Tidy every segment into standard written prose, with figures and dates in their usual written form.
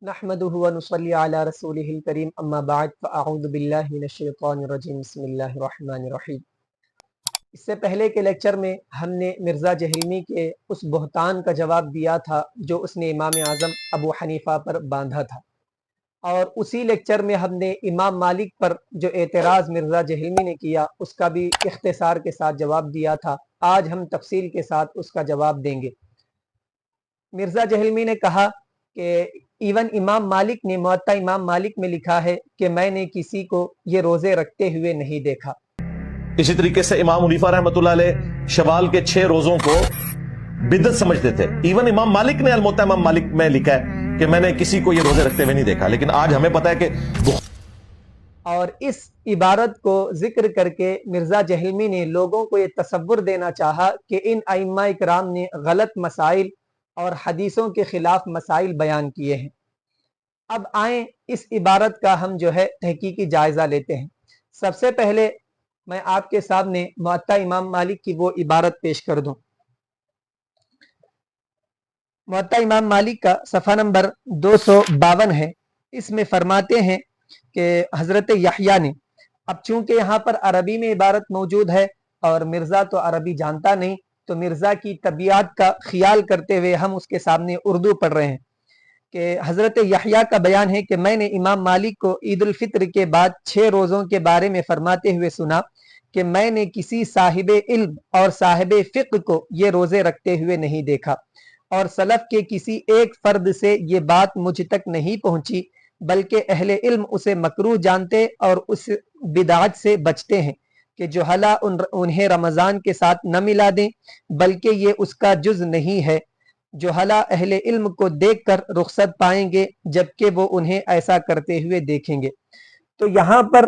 नहमदुहु व नुसल्ली अला रसूलिहिल करीम अम्मा बाद फ़अऊज़ु बिल्लाहि मिनश शैतानिर रजीम बिस्मिल्लाहिर रहमानिर रहीम। इससे पहले के लेक्चर में हमने मिर्ज़ा जहलमी के उस बहतान का जवाब दिया था जो उसने इमाम आज़म अबू हनीफ़ा पर बांधा था, और उसी लेक्चर में हमने इमाम मालिक पर जो एतराज़ मिर्ज़ा जहलमी ने किया उसका भी इख्तिसार के साथ जवाब दिया था। आज हम तफसील के साथ उसका जवाब देंगे। मिर्ज़ा जहलमी ने कहा कि इवन इमाम मालिक ने मुअत्ता इमाम मालिक में लिखा है कि मैंने किसी को ये रोजे रखते हुए नहीं देखा। इसी तरीके से इमाम हनीफा रहमतुल्लाह अलैह शवाल के 6 रोजों को बिदअत समझते थे। इवन इमाम मालिक ने अल-मुअत्ता इमाम मालिक में लिखा है कि मैंने किसी को ये रोजे रखते हुए नहीं देखा। लेकिन आज हमें पता है कि और इस इबारत को जिक्र करके मिर्जा जहलमी ने लोगों को ये तसव्वुर देना चाहा कि इन अइम्मा इकराम ने गलत मसाइल और हदीसों के खिलाफ मसाइल बयान किए हैं। अब आए इस इबारत का हम जो है तहकीकी जायजा लेते हैं। सबसे पहले मैं आपके सामने मुअत्ता इमाम मालिक की वो इबारत पेश कर दूं। मुअत्ता इमाम मालिक का सफ़ा नंबर 252 है। इसमें फरमाते हैं कि हज़रत यहया ने, अब चूंकि यहाँ पर अरबी में इबारत मौजूद है और मिर्ज़ा तो अरबी जानता नहीं, तो मिर्ज़ा की तबीयत का ख्याल करते हुए हम उसके सामने उर्दू पढ़ रहे हैं कि हज़रत यहया का बयान है कि मैंने इमाम मालिक को ईद उल फित्र के बाद 6 रोज़ों के बारे में फरमाते हुए सुना कि मैंने किसी साहिब इल्म और साहिब फ़िक़्ह को ये रोज़े रखते हुए नहीं देखा, और सलफ़ के किसी एक फ़र्द से ये बात मुझ तक नहीं पहुँची, बल्कि अहले इल्म उसे मकरूह जानते और उस बिदात से बचते हैं कि जुहला उन्हें रमज़ान के साथ न मिला दें, बल्कि ये उसका जुज़ नहीं है। जुहला अहले इल्म को देखकर रुखसत पाएंगे, जबकि वो उन्हें ऐसा करते हुए देखेंगे। तो यहाँ पर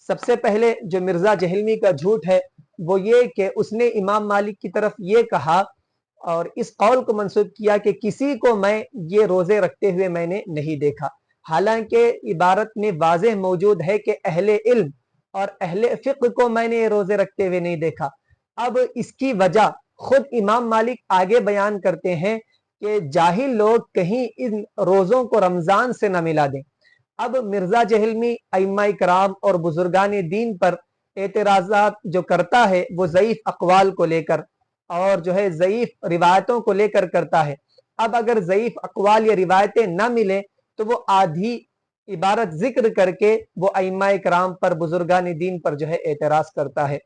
सबसे पहले जो मिर्ज़ा जहलमी का झूठ है वो ये कि उसने इमाम मालिक की तरफ ये कहा और इस कौल को मंसूब किया कि किसी को मैं ये रोजे रखते हुए मैंने नहीं देखा, हालांकि इबारत में वाज़ेह मौजूद है कि अहले इल्म और अहले फ़िक़्ह को मैंने ये रोजे रखते हुए नहीं देखा। अब इसकी वजह खुद इमाम मालिक आगे बयान करते हैं कि जाहिल लोग कहीं इन रोजों को रमजान से न मिला दें। अब मिर्जा जहलमी अइम्मा इकराम और बुजुर्गान दीन पर एतराज़ात जो करता है वो ज़ईफ़ अक़वाल को लेकर और जो है ज़ईफ़ रिवायतों को लेकर करता है। अब अगर ज़ईफ़ अक़वाल या रिवायतें न मिले तो वो आधी इबारत जिक्र करके वो अइम्मा इकराम पर बुजुर्गान दीन पर जो है एतराज़ करता है,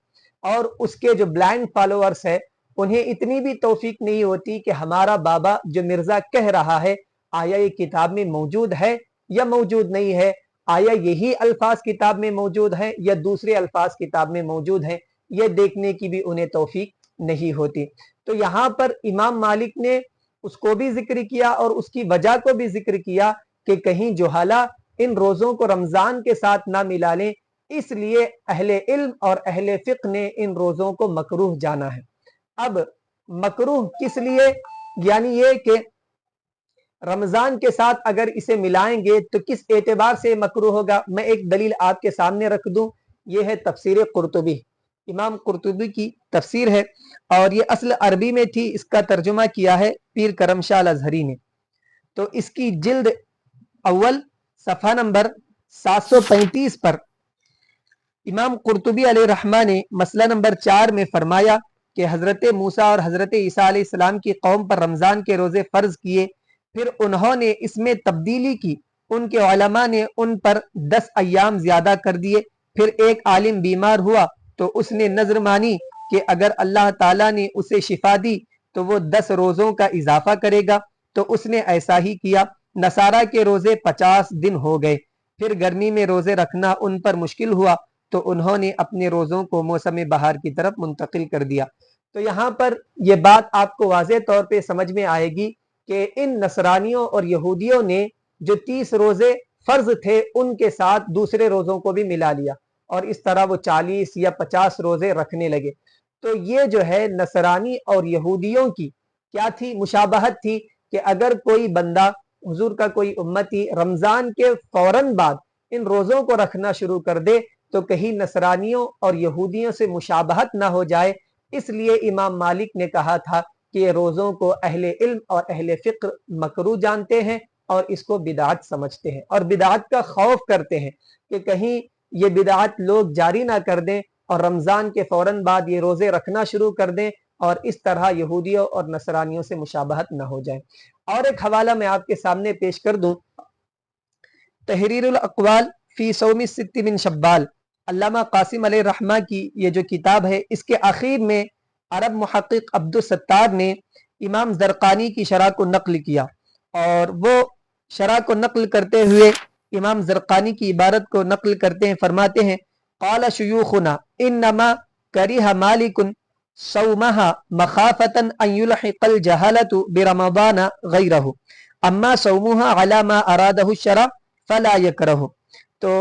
और उसके जो ब्लाइंड फॉलोअर्स है उन्हें इतनी भी तौफीक नहीं होती कि हमारा बाबा जो मिर्जा कह रहा है आया ये किताब में मौजूद है या मौजूद नहीं है, आया यही अल्फाज किताब में मौजूद है या दूसरे अल्फाज किताब में मौजूद हैं, ये देखने की भी उन्हें तौफीक नहीं होती। तो यहाँ पर इमाम मालिक ने उसको भी जिक्र किया और उसकी वजह को भी जिक्र किया कि कहीं जुहाला इन रोजों को रमजान के साथ ना मिला लें, इसलिए अहले इल्म और अहले फ़िक़्ह ने इन रोजों को मकरूह जाना है। अब मकरूह किस लिए, यानी ये कि रमजान के साथ अगर इसे मिलाएंगे तो किस एतबार से मकरूह होगा। मैं एक दलील आपके सामने रख दूं, ये है तफसीर कुर्तुबी, इमाम कुर्तुबी की तफसीर है और ये असल अरबी में थी, इसका तर्जुमा किया है पीर करम शाह अल अज़हरी ने। तो इसकी जिल्द अव्वल सफ़ा नंबर 735 पर इमाम कुर्तुबी अलैहिर्रहमा ने मसला नंबर 4 में फरमाया कि हज़रत मूसा और हज़रत ईसा अलैहिस्सलाम की कौम पर रमज़ान के रोज़े फ़र्ज किए, फिर उन्होंने इसमें तब्दीली की, उनके उलमा ने उन पर 10 अय्याम ज़्यादा कर दिए। फिर एक आलिम बीमार हुआ तो उसने नज़र मानी कि अगर अल्लाह ताला ने उसे शिफा दी तो वो 10 रोज़ों का इजाफा करेगा, तो उसने ऐसा ही किया। नसारा के रोज़े 50 दिन हो गए, फिर गर्मी में रोज़े रखना उन पर मुश्किल हुआ तो उन्होंने अपने रोज़ों को मौसम बहार की तरफ मुंतकिल कर दिया। तो यहाँ पर यह बात आपको वाज़े तौर पे समझ में आएगी कि इन नसरानियों और यहूदियों ने जो 30 रोजे फर्ज थे उनके साथ दूसरे रोजों को भी मिला लिया और इस तरह वो 40 या 50 रोजे रखने लगे। तो ये जो है नसरानी और यहूदियों की क्या थी, मुशाबहत थी कि अगर कोई बंदा हुजूर का कोई उम्मती रमजान के फौरन बाद इन रोजों को रखना शुरू कर दे तो कहीं नसरानियों और यहूदियों से मुशाबहत ना हो जाए, इसलिए इमाम मालिक ने कहा था कि ये रोजों को अहले इल्म और अहले फ़िक़्ह मकरूह जानते हैं اور اس کو بدعت سمجھتے ہیں اور بدعت کا خوف کرتے ہیں کہ کہیں یہ بدعت لوگ جاری نہ کر دیں اور رمضان کے فوراً بعد یہ روزے رکھنا شروع کر دیں اور اس طرح یہودیوں اور نصرانیوں سے مشابہت نہ ہو جائے۔ اور ایک حوالہ میں آپ کے سامنے پیش کر دوں، تحریر الاقوال فی صوم الست من شوال، علامہ قاسم علیہ رحمہ کی یہ جو کتاب ہے، اس کے آخر میں عرب محقق عبدالستار نے امام زرقانی کی شرح کو نقل کیا، اور وہ شرح کو نقل کرتے ہوئے امام زرقانی کی عبارت کو نقل کرتے ہیں، فرماتے ہیں قال شیوخنا انما کرہ مالک صومها مخافة ان يلحق الجهالة برمضان غیرہ اما صومها على ما اراده الشرع فلا يکرہ۔ تو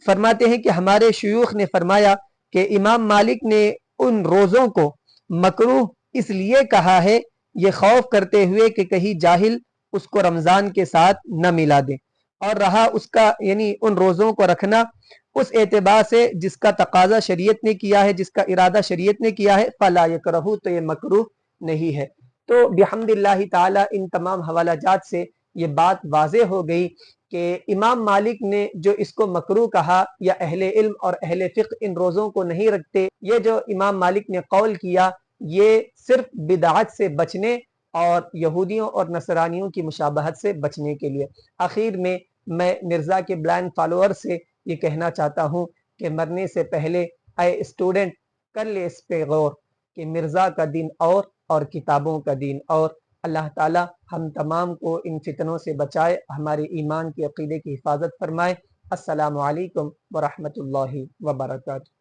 فرماتے ہیں کہ ہمارے شیوخ نے فرمایا کہ امام مالک نے ان روزوں کو مکروہ اس لیے کہا ہے، یہ خوف کرتے ہوئے کہ کہیں جاہل اس کو رمضان کے ساتھ نہ ملا دیں، اور رہا اس کا یعنی ان روزوں کو رکھنا اس اعتبار سے جس کا تقاضا شریعت نے کیا ہے، جس کا ارادہ شریعت نے کیا ہے، فلا یکرہ، تو یہ مکروہ نہیں ہے۔ تو بحمد اللہ تعالی ان تمام حوالہ جات سے یہ بات واضح ہو گئی کہ امام مالک نے جو اس کو مکروہ کہا، یا اہل علم اور اہل فقہ ان روزوں کو نہیں رکھتے، یہ جو امام مالک نے قول کیا یہ صرف بدعت سے بچنے اور یہودیوں اور نصرانیوں کی مشابہت سے بچنے کے لیے۔ آخر میں مرزا کے بلائنڈ فالوور سے یہ کہنا چاہتا ہوں کہ مرنے سے پہلے اے اسٹوڈنٹ کر لے اس پہ غور کہ مرزا کا دین اور کتابوں کا دین اور۔ اللہ تعالی ہم تمام کو ان فتنوں سے بچائے، ہمارے ایمان کی عقیدے کی حفاظت فرمائے۔ السلام علیکم ورحمۃ اللہ وبرکاتہ۔